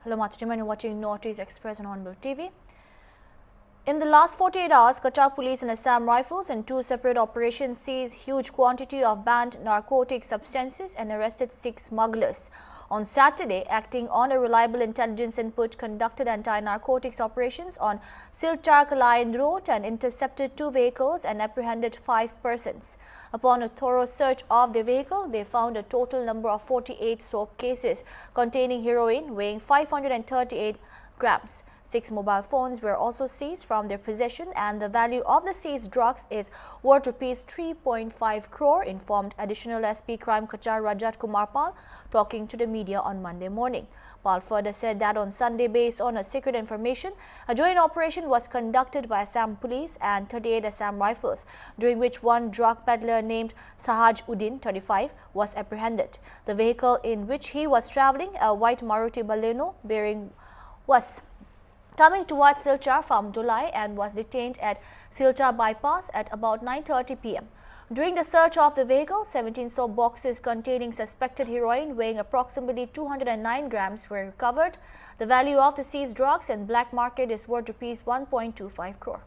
Hello, Mathujaman, you're watching Northeast Express on Hornbill TV. In the last 48 hours, Qatar Police and Assam Rifles in two separate operations seized huge quantity of banned narcotic substances and arrested 6 smugglers. On Saturday, acting on a reliable intelligence input, conducted anti-narcotics operations on Silchar-Kalayan Road and intercepted 2 vehicles and apprehended 5 persons. Upon a thorough search of the vehicle, they found a total number of 48 soap cases containing heroin weighing 538 grams. 6 mobile phones were also seized from their possession, and the value of the seized drugs is worth rupees 3.5 crore, informed Additional SP Crime Qatar Rajat Kumar Pal, talking to the media on Monday morning. Pal further said that on Sunday, based on a secret information, a joint operation was conducted by Assam Police and 38 Assam Rifles, during which one drug peddler named Sahaj Uddin, 35, was apprehended. The vehicle in which he was travelling, a white Maruti Baleno, was coming towards Silchar from Dulai and was detained at Silchar bypass at about 9:30 p.m. During the search of the vehicle, 17 soap boxes containing suspected heroin weighing approximately 209 grams were recovered. The value of the seized drugs in black market is worth rupees 1.25 crore.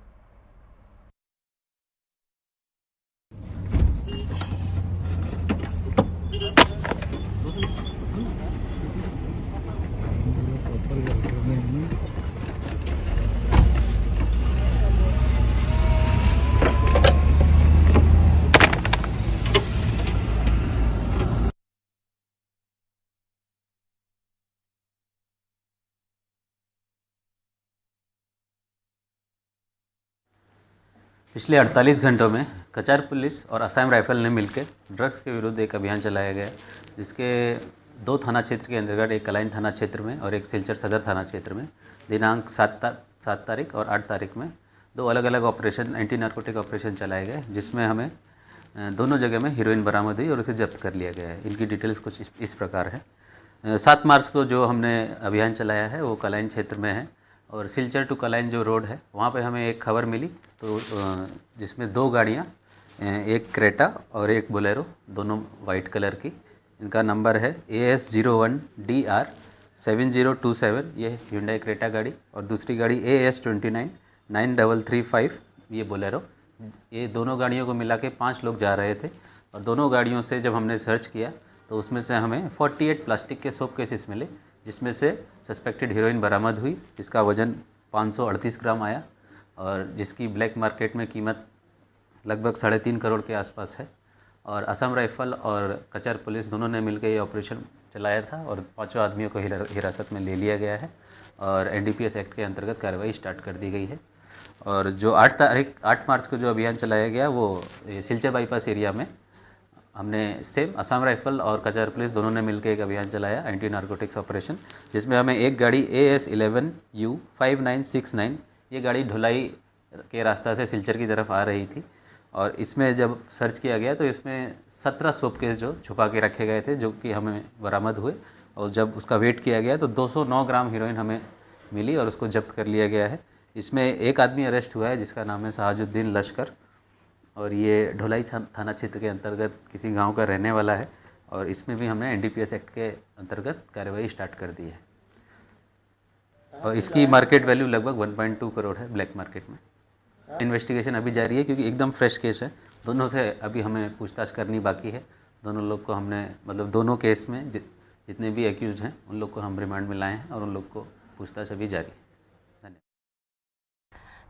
पिछले 48 घंटों में कचार police और Assam rifle ने मिलकर drugs के विरुद्ध एक अभियान चलाया गया, जिसके 2 थाना क्षेत्र के अंतर्गत, एक कलाइन थाना क्षेत्र में और एक सिलचर सदर थाना क्षेत्र में दिनांक 7 तारीख और 8 तारीख में 2 अलग अलग ऑपरेशन, एंटी नार्कोटिक ऑपरेशन चलाए गए, जिसमें हमें दोनों जगह में हीरोइन बरामद हुई और उसे जब्त कर लिया गया है। इनकी डिटेल्स कुछ इस प्रकार है। 7 मार्च को जो हमने अभियान चलाया है वो कलाइन क्षेत्र में है, और सिलचर टू कलाइन जो रोड है वहाँ पे हमें एक खबर मिली, तो जिसमें 2 गाड़ियाँ, एक क्रेटा और एक बोलेरो, दोनों वाइट कलर की, इनका नंबर है AS01DR 7027, ये hyundai क्रेटा गाड़ी, और दूसरी गाड़ी AS29 9335, ये बोलेरो। ये दोनों गाड़ियों को मिला के 5 लोग जा रहे थे, और दोनों गाड़ियों से जब हमने सर्च किया तो उसमें से हमें 48 प्लास्टिक के सोप केसेस मिले, जिसमें से सस्पेक्टेड हीरोइन बरामद हुई, जिसका वज़न 538 ग्राम आया और जिसकी ब्लैक मार्केट में कीमत लगभग 3.5 करोड़ के आसपास है। और असम राइफल और कचार पुलिस दोनों ने मिलकर ये ऑपरेशन चलाया था और 5 आदमियों को हिरासत में ले लिया गया है और NDPS एक्ट के अंतर्गत कार्रवाई स्टार्ट कर दी गई है। और जो 8 मार्च को जो अभियान चलाया गया वो सिलचर बाईपास एरिया में हमने सेम असम राइफल और कचार पुलिस दोनों ने मिलकर एक अभियान चलाया, एंटी नार्कोटिक्स ऑपरेशन, जिसमें हमें एक गाड़ी AS11U 5969, ये गाड़ी ढुलाई के रास्ता से सिलचर की तरफ आ रही थी, और इसमें जब सर्च किया गया तो इसमें 17 सोप केस जो छुपा के रखे गए थे, जो कि हमें बरामद हुए, और जब उसका वेट किया गया तो 209 ग्राम हीरोइन हमें मिली और उसको जब्त कर लिया गया है। इसमें एक आदमी अरेस्ट हुआ है जिसका नाम है सहाजुद्दीन लश्कर, और ये ढोलाई थाना क्षेत्र के अंतर्गत किसी गांव का रहने वाला है, और इसमें भी हमने NDPS एक्ट के अंतर्गत कार्रवाई स्टार्ट कर दी है, और इसकी मार्केट वैल्यू लगभग 1.2 करोड़ है ब्लैक मार्केट में। इन्वेस्टिगेशन अभी जारी है क्योंकि एकदम फ्रेश केस है, दोनों से अभी हमें पूछताछ करनी बाकी है। दोनों लोग को हमने, मतलब दोनों केस में जितने भी एक्यूज हैं उन लोग को हम रिमांड में लाए हैं और उन लोग को पूछताछ अभी जारी है।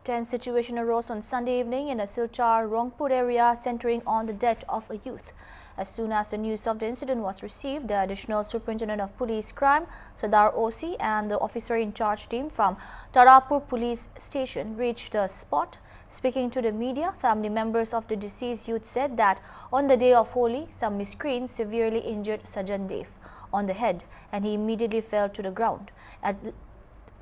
Tense situation arose on Sunday evening in a Silchar Rongpur area, centering on the death of a youth. As soon as the news of the incident was received, the Additional Superintendent of Police Crime, Sadar OC, and the officer in charge team from Tarapur Police Station reached the spot. Speaking to the media, family members of the deceased youth said that on the day of Holi, some miscreants severely injured Sajan Dev on the head and he immediately fell to the ground. At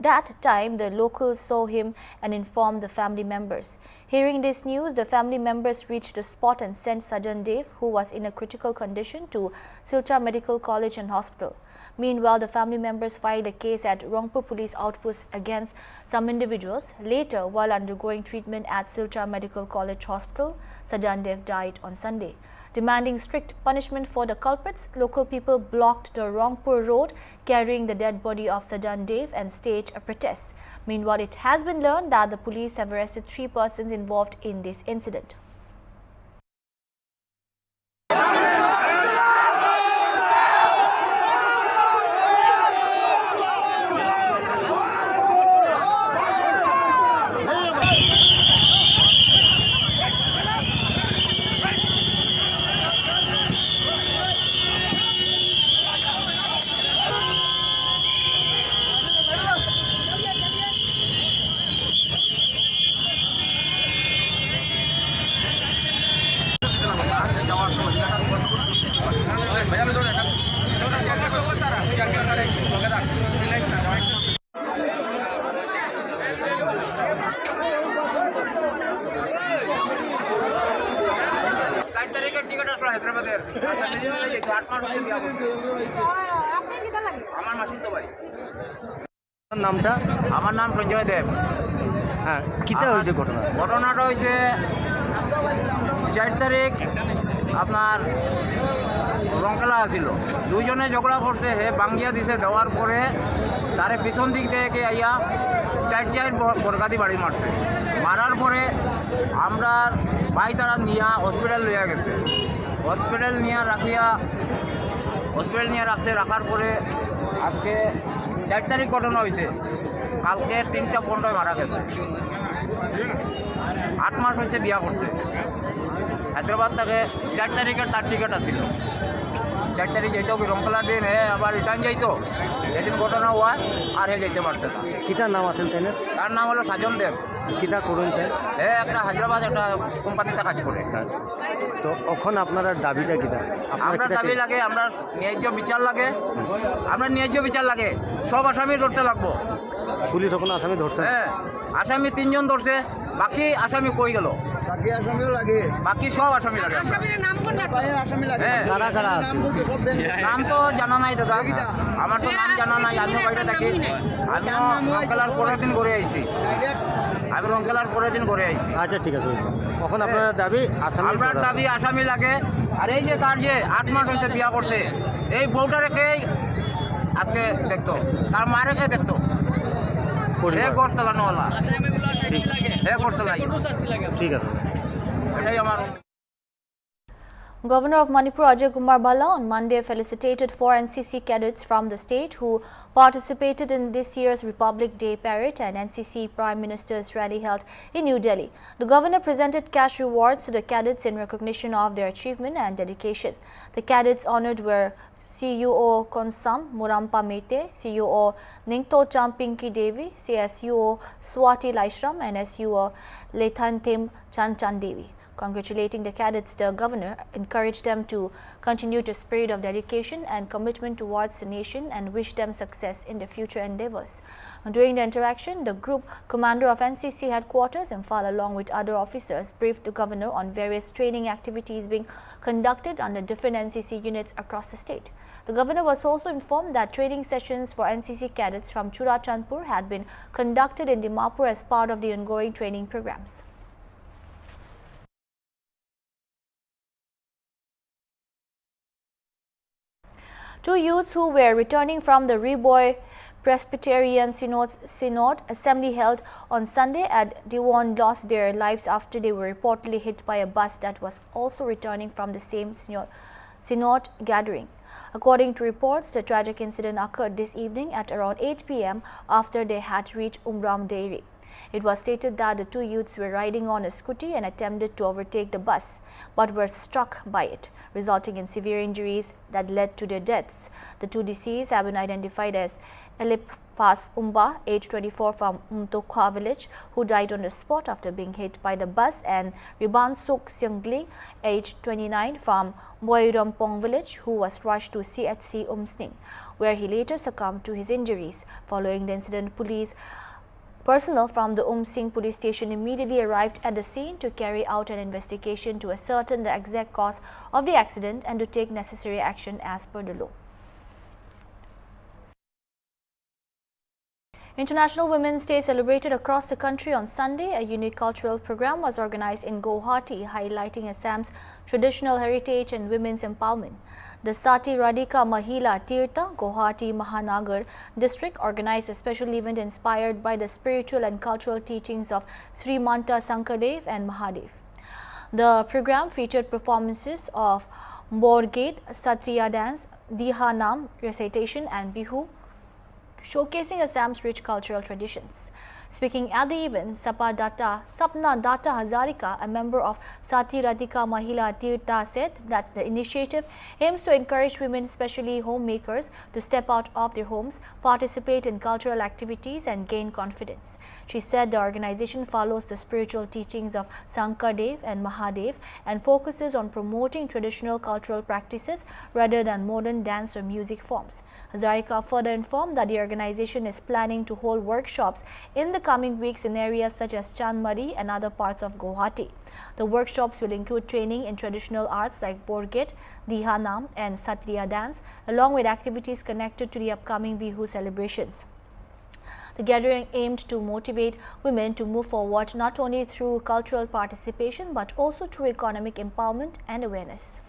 that time, the locals saw him and informed the family members. Hearing this news, the family members reached the spot and sent Sajan Dev, who was in a critical condition, to Silchar Medical College and Hospital. Meanwhile, the family members filed a case at Rongpur Police Outpost against some individuals. Later, while undergoing treatment at Silchar Medical College Hospital, Sajan Dev died on Sunday. Demanding strict punishment for the culprits, local people blocked the Rangpur road carrying the dead body of Sajan Dev and staged a protest. Meanwhile, it has been learned that the police have arrested 3 persons involved in this incident. নামটা আমার নাম সঞ্জয় দেব। হ্যাঁ কিটা হয়েছে ঘটনা? ঘটনাটা হয়েছে 4 তারিখ আপনার রংকেলা আসিল, দুইজনে ঝগড়া করছে, হে বাঙ্গিয়া দিছে, দেওয়ার পরে তারে পিছন দিক থেকে আইয়া 4 বরগাদি বাড়ি মারছে। মারার পরে আমরা ভাই তারা নিয়া হসপিটাল লইয়া গেছে, হসপিটাল নিয়ে রাখছে। রাখার পরে আজকে 4 তারিখ ঘটনা হয়েছে, কালকে 3টা 15 মারা গেছে। 8 মাস হয়েছে বিয়া করছে। হায়দ্রাবাদ থেকে 4 তারিখের তার টিকিট আসছিল, 4 তারিখ যাইতো কি রংকেলার দিন, হে আবার রিটার্ন যাইতো। এদিন ঘটনা হওয়ায় আর হে যাইতে পারছে না। কিটার নাম আছেন তাই? তার নাম হলো সাজন দেব। কিটা করুন তাই? হে একটা হায়দ্রাবাদ একটা কোম্পানিতে কাজ করে। তো এখন আপনারা দাবিটা কিটা? আমরা দাবি লাগে, আমরা ন্যায্য বিচার লাগে, সব আসামি ধরতে লাগবো। পুলিশ এখন আসামি ধরছে? হ্যাঁ, আসামি 3 জন ধরছে, বাকি আসামি কই গেল? বাকি সব আসামি লাগে। হ্যাঁ, কারা কারা আছে? নাম তো জানা নাই দাদা, আমার তো নাম জানা নাই। আমিও বাইরে থাকি, আমিও রংকেলার পরের দিন ঘুরে আইছি। আচ্ছা ঠিক আছে। এখন আপনারা দাবি আসামি? আমরা দাবি আসামি লাগে। আর এই যে তার যে 8 মাস হয়েছে বিয়া করছে, এই বউটা রেখে আজকে দেখতো, তার মা রেখে দেখতো। ঘর চালানোওয়ালা, ঘর চালাই। ঠিক আছে, এটাই আমার। Governor of Manipur Ajay Kumar Bhalla on Monday felicitated 4 NCC cadets from the state who participated in this year's Republic Day parade and NCC Prime Minister's rally held in New Delhi. The governor presented cash rewards to the cadets in recognition of their achievement and dedication. The cadets honored were CUO Konsam Murampa Mete, CUO Ningtocham Pinky Devi, CSUO Swati Laishram and SUO Lethanthim Chanchan Devi. Congratulating the cadets, the governor encouraged them to continue the spirit of dedication and commitment towards the nation and wished them success in their future endeavors. During the interaction, the group commander of NCC headquarters, Imphal, along with other officers, briefed the governor on various training activities being conducted under different NCC units across the state. The governor was also informed that training sessions for NCC cadets from Churachandpur had been conducted in Dimapur as part of the ongoing training programs. Two youths who were returning from the Reboy Presbyterian Synod assembly held on Sunday at Devon lost their lives after they were reportedly hit by a bus that was also returning from the same synod gathering. According to reports, the tragic incident occurred this evening at around 8 p.m. after they had reached Umram Dairy. It was stated that the 2 youths were riding on a scooty and attempted to overtake the bus, but were struck by it, resulting in severe injuries that led to their deaths. The 2 deceased have been identified as Elipfas Umba, age 24, from Umtokha village, who died on the spot after being hit by the bus, and Ribansuk Seungli, age 29, from Boirampong village, who was rushed to CHC Umsning, where he later succumbed to his injuries. Following the incident, personnel from the Umsing police station immediately arrived at the scene to carry out an investigation to ascertain the exact cause of the accident and to take necessary action as per the law. International Women's Day celebrated across the country on Sunday. A unique cultural program was organized in Guwahati, highlighting Assam's traditional heritage and women's empowerment. The Sati Radhika Mahila Tirtha, Guwahati Mahanagar district organized a special event inspired by the spiritual and cultural teachings of Srimanta Sankardev and Mahadev. The program featured performances of Borgate, Satriya dance, Diha Nam recitation and Bihu, showcasing Assam's rich cultural traditions. Speaking at the event, Sapna Datta Hazarika, a member of Sati Radhika Mahila Tirtha, said that the initiative aims to encourage women, especially homemakers, to step out of their homes, participate in cultural activities and gain confidence. She said the organization follows the spiritual teachings of Sankardev and Mahadev and focuses on promoting traditional cultural practices rather than modern dance or music forms. Hazarika further informed that the organization is planning to hold workshops in the coming weeks in areas such as Chandmari and other parts of Guwahati. The workshops will include training in traditional arts like Borgate, Diha Nam and Satriya dance, along with activities connected to the upcoming Bihu celebrations. The gathering aimed to motivate women to move forward not only through cultural participation but also through economic empowerment and awareness.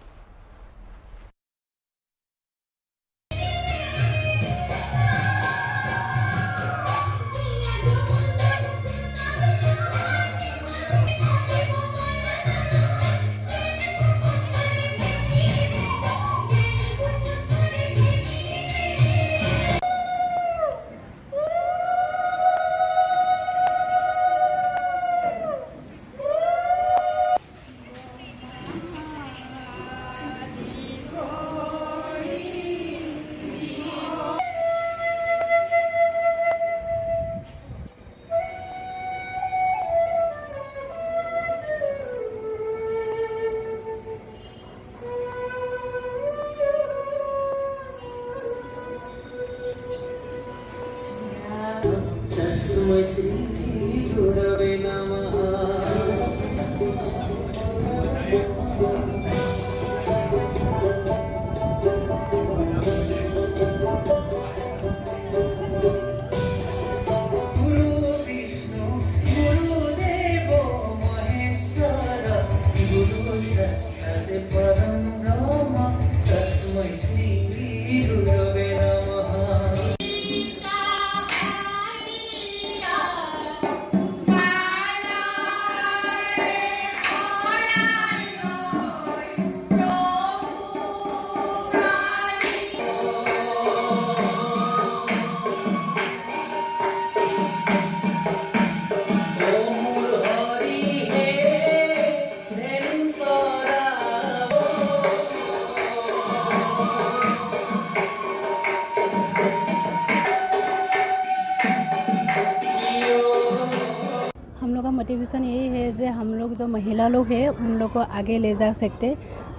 Motivation यही है कि हम लोग जो महिला लोग हैं उन लोग को आगे ले जा सकते,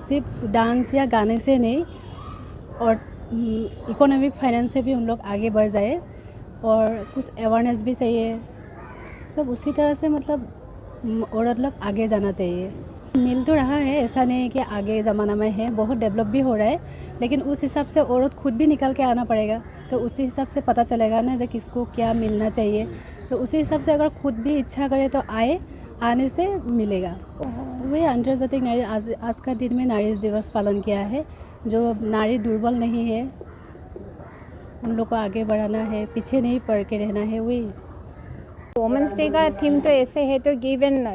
सिर्फ डांस या गाने से नहीं और इकोनॉमिक फाइनेंस से भी उन लोग आगे बढ़ जाए और कुछ अवेयरनेस भी चाहिए। सब उसी तरह से मतलब औरत लोग आगे जाना चाहिए। मिल तो रहा है, ऐसा नहीं कि आगे ज़माना में है, बहुत डेवलप भी हो रहा है, लेकिन उस हिसाब से औरत खुद भी निकल के आना पड़ेगा, तो उसी हिसाब से पता चलेगा ना कि किसको क्या मिलना चाहिए। तो उसी हिसाब से अगर खुद भी इच्छा करे तो आने से मिलेगा। वही अंतर्जातीय नारी आज का दिन में नारी दिवस पालन किया है। जो नारी दुर्बल नहीं है, उन लोग को आगे बढ़ाना है, पीछे नहीं पड़ के रहना है। वही वुमेंस डे का थीम तो ऐसे है तो गिवन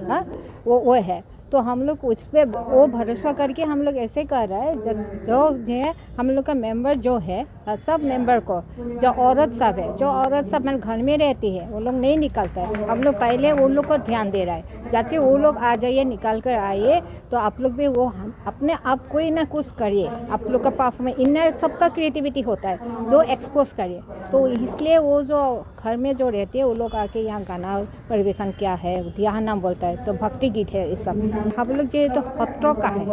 हाँ वो है, तो हम लोग उस पर वो भरोसा करके हम लोग ऐसे कर रहे हैं। जो है हम लोग का मेंबर जो है सब मेंबर को जो औरत सब है, जो औरत सब मतलब घर में रहती है वो लोग नहीं निकलता है, हम लोग पहले उन लोग को ध्यान दे रहा है। चाचे वो लोग आ जाइए, निकाल कर आइए, तो आप लोग भी वो अपने आप कोई ना कुछ करिए। आप लोग का परफॉर्मेंस इनर सबका क्रिएटिविटी होता है जो एक्सपोज करिए। तो इसलिए वो जो घर में जो रहती है वो लोग आके यहाँ गाना परिवेशन किया है, दिया नाम बोलता है, सब भक्ति गीत है। ये सब हम लोग ये तो हट्टों का है,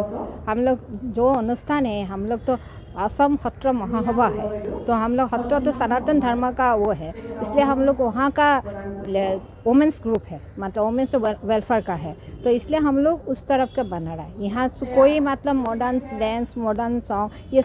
हम लोग जो अनुष्ठान है हम लोग तो असम हट्ट महासभा है, तो हम लोग हट्ट तो सनातन धर्म का वो है, इसलिए हम लोग वहाँ का वुमेंस ग्रुप है, मतलब वुमेंस वेलफेयर का है, तो इसलिए हम लोग उस तरफ का बना रहा है। यहाँ से कोई मतलब मॉडर्न डांस, मॉडर्न सॉन्ग ये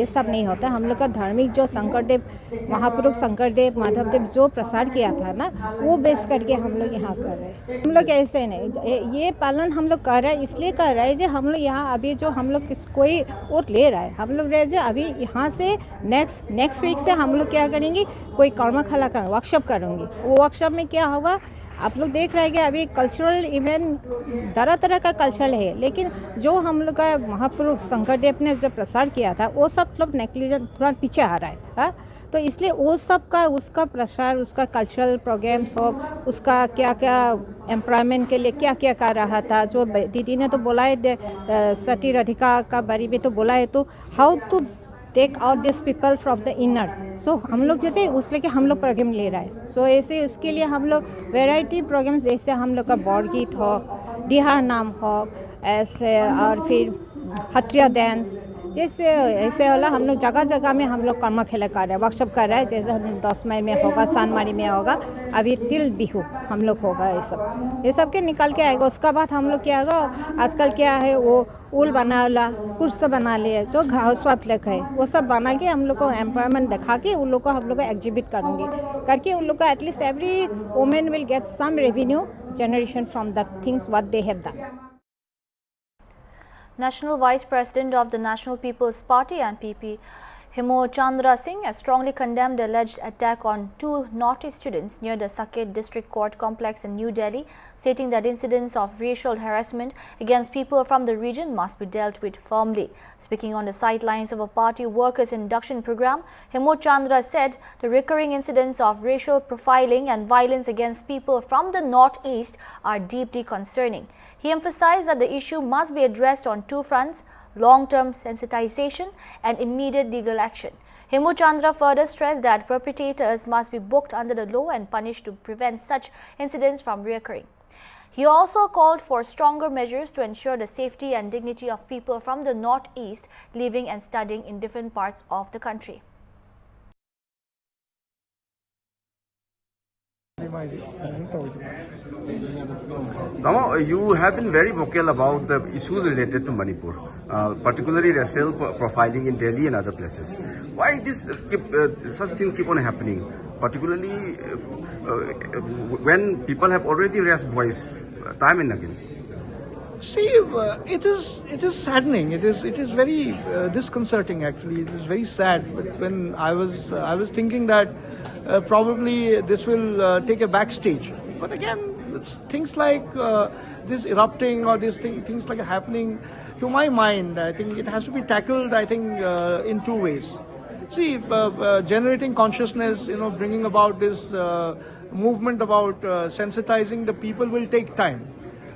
सब नहीं होता। हम लोग का धार्मिक जो शंकरदेव, महापुरुष शंकरदेव, माधवदेव जो प्रसार किया था ना, वो बेस करके हम लोग यहाँ कर रहे हैं। हम लोग ऐसे नहीं, ये पालन हम लोग कर रहे हैं, इसलिए कर रहे हैं जो हम लोग यहाँ अभी जो हम लोग कोई वोट ले रहा है, हम लोग रहे जो अभी यहाँ से नेक्स्ट वीक से हम लोग क्या करेंगे, कोई कर्मशाला का वर्कशॉप करेंगे। वो वर्कशॉप में क्या होगा, आप लोग देख रहे हैं कि अभी कल्चरल इवेंट तरह तरह का कल्चरल है, लेकिन जो हम लोग का महापुरुष शंकरदेव ने जो प्रसार किया था वो सब नेग्लिजेंट थोड़ा पीछे आ रहा है। हाँ? तो इसलिए वो सब का उसका प्रसार, उसका कल्चरल प्रोग्राम्स हो, उसका क्या क्या एम्प्लॉयमेंट के लिए क्या क्या कर रहा था, जो दीदी ने तो बोला है, सती राधिका का बारे में तो बोला है, तो how to take out this people from the inner. So हम लोग जैसे उस लेके हम लोग प्रोग्राम ले रहा है। सो ऐसे उसके लिए हम लोग वेराइटी प्रोग्राम्स, जैसे हम लोग का बॉरगीत हो, डिहार नाम हो, ऐसे और फिर हथिया डांस, जैसे ऐसे वाला हम लोग जगह जगह में हम लोग कर्म खेला कर रहे हैं, वर्कशॉप कर रहे हैं। जैसे हम 10 मई में होगा, सानमारी में होगा, अभी तिल बिहू हम लोग होगा, ये सब के निकाल के आएगा। उसका बाद हम लोग क्या होगा, आजकल क्या है वो ऊल बना ला, कुर्स बना लिए, जो हाउस वाइफ लग है वो सब बना के हम लोग को एम्पावरमेंट दिखा के उन लोग को हम लोग को एग्जिबिट करूँगी, करके उन लोग को at least every women will get some revenue generation from the things what they have done. National Vice President of the National People's Party (NPP), Hemo Chandra Singh has strongly condemned the alleged attack on 2 naughty students near the Saket District Court complex in New Delhi, stating that incidents of racial harassment against people from the region must be dealt with firmly. Speaking on the sidelines of a party workers' induction program, Hemo Chandra said the recurring incidents of racial profiling and violence against people from the northeast are deeply concerning. He emphasized that the issue must be addressed on 2 fronts: long-term sensitization and immediate legal action. Hemo Chandra further stressed that perpetrators must be booked under the law and punished to prevent such incidents from reoccurring. He also called for stronger measures to ensure the safety and dignity of people from the northeast living and studying in different parts of the country. Now, you have been very vocal about the issues related to Manipur, particularly racial profiling in Delhi and other places. Why such things keep on happening, particularly when people have already raised voice time and again? See, it is saddening. It is very disconcerting. Actually, it is very sad. But when I was thinking that probably this will take a backstage. But again, it's things like this erupting or these things like happening. To my mind, I think it has to be tackled. I think in 2 ways. See, generating consciousness, bringing about this movement about sensitizing the people will take time.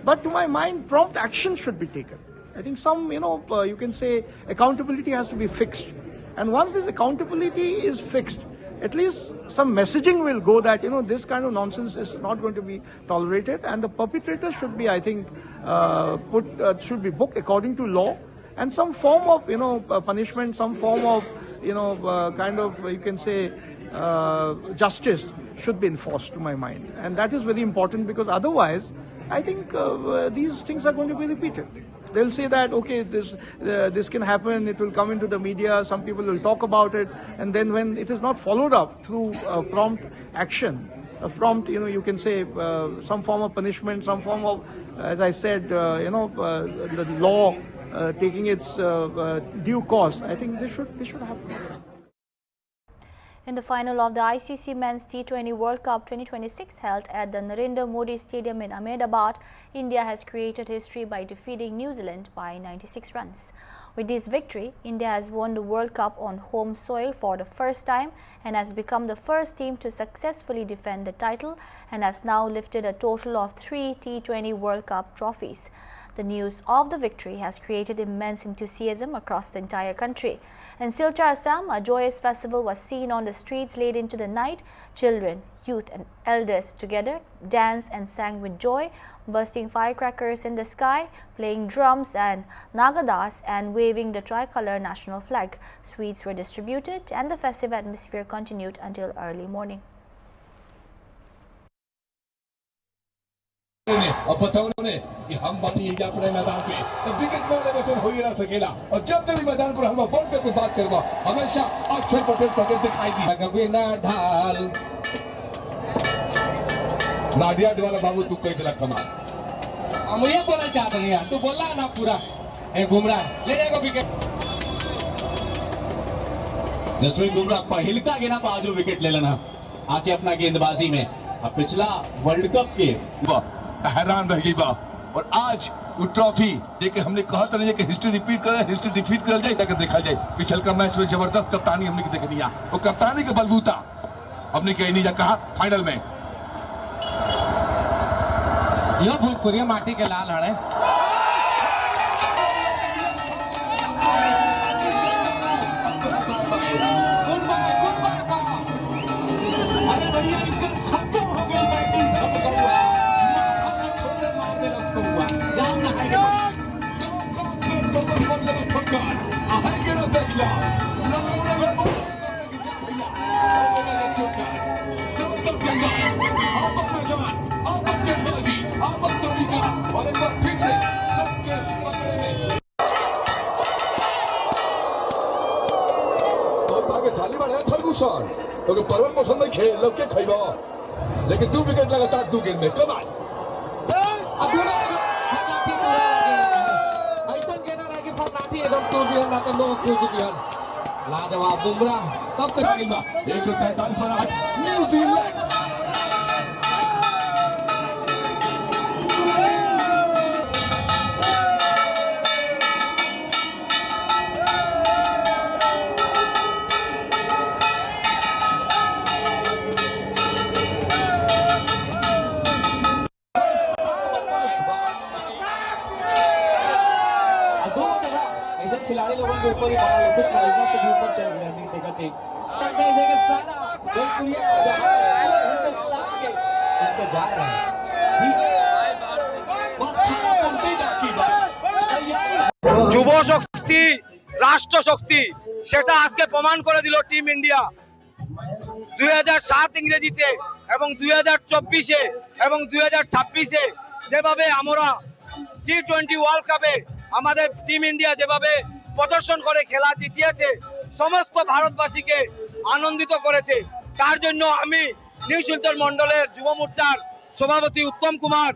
But to my mind, prompt action should be taken. I think some, you can say accountability has to be fixed. And once this accountability is fixed, at least some messaging will go that, this kind of nonsense is not going to be tolerated. And the perpetrators should be, I think, should be booked according to law. And some form of, punishment, some form of, you can say, justice should be enforced, to my mind. And that is very important, because otherwise, I think these things are going to be repeated. They'll say that, okay, this can happen, it will come into the media, some people will talk about it, and then when it is not followed up through prompt action, prompt, you can say some form of punishment, some form of, as I said, the law taking its due course, I think this should happen. In the final of the ICC Men's T20 World Cup 2026 held at the Narendra Modi Stadium in Ahmedabad, India has created history by defeating New Zealand by 96 runs. With this victory, India has won the World Cup on home soil for the first time and has become the first team to successfully defend the title and has now lifted a total of 3 T20 World Cup trophies. The news of the victory has created immense enthusiasm across the entire country. In Silchar, Assam, a joyous festival was seen on the streets late into the night. Children, youth and elders together danced and sang with joy, bursting firecrackers in the sky, playing drums and nagadas and waving the tricolour national flag. Sweets were distributed and the festive atmosphere continued until early morning. और बताओ उन्होंने कि हम बानी अपने मैदान पे तो विकेट मारने में हो ही ना सकेला और जब कभी मैदान पर हम बॉल पे बात करवा हमेशा अक्षर पटेल पटेल दिखाई दी कभी ना ढाल नादिया वाला बाबू तू कोई दिला कमाल हम ये बोलना चाहते हैं यार तू बोला ना पूरा बुमराह ले जाएगा विकेट जसप्रीत बुमराह पहिल का गेना पांचों विकेट ले लेना आके अपना गेंदबाजी में अब पिछला वर्ल्ड कप के हैरान रह गई बा और आज वो ट्रॉफी देखे हमने कहा था कि हिस्ट्री रिपीट करे हिस्ट्री डिफीट कर जाए ताकि देखा जाए पिछल का मैच में जबरदस्त कप्तानी हमने देख लिया और कप्तानी का बलबूता हमने कहीं नहीं जा कहा फाइनल में यो भूलपुरिया माटी के लाल हड़े क्योंकि परवर मौसम में खेल लोग के खेलो लेकिन 2 विकेट लगातार 2 गेंद में कमाल ऐसा गेंद रहा कि फरनाटी एकदम टूट गया ना तो लोग कूद गया लाजवाब बुमराह तब तक 143 पर आज न्यूजीलैंड खिलाड़ी लोगों के ऊपर ही बड़ा लगता है कलेजा से भी ऊपर चल गया नहीं देखा थे इंतजार रहा है যুব শক্তি রাষ্ট্র শক্তি সেটা আজকে প্রমাণ করে দিল টিম ইন্ডিয়া 2007 ইংরেজিতে এবং 2024-এ এবং 2026-এ যেভাবে আমরা টি20 ওয়ার্ল্ড কাপে আমাদের টিম ইন্ডিয়া যেভাবে প্রদর্শন করে খেলা জিতিয়েছে সমস্ত ভারতবাসীকে আনন্দিত করেছে তার জন্য আমি নিউ শিলচর মণ্ডলের যুব মোর্চার সভাপতি উত্তম কুমার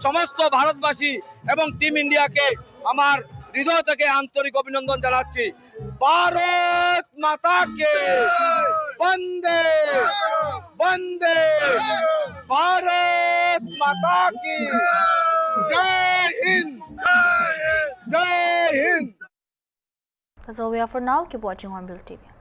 সমস্ত ভারতবাসী এবং টিম ইন্ডিয়াকে আমার হৃদয় থেকে আন্তরিক অভিনন্দন জানাচ্ছি ভারত মাতা কে বন্দে বন্দে ভারত মাতা কি জয় হিন্দ জয় Hind. That's all we have for now. Keep watching Hornbill TV.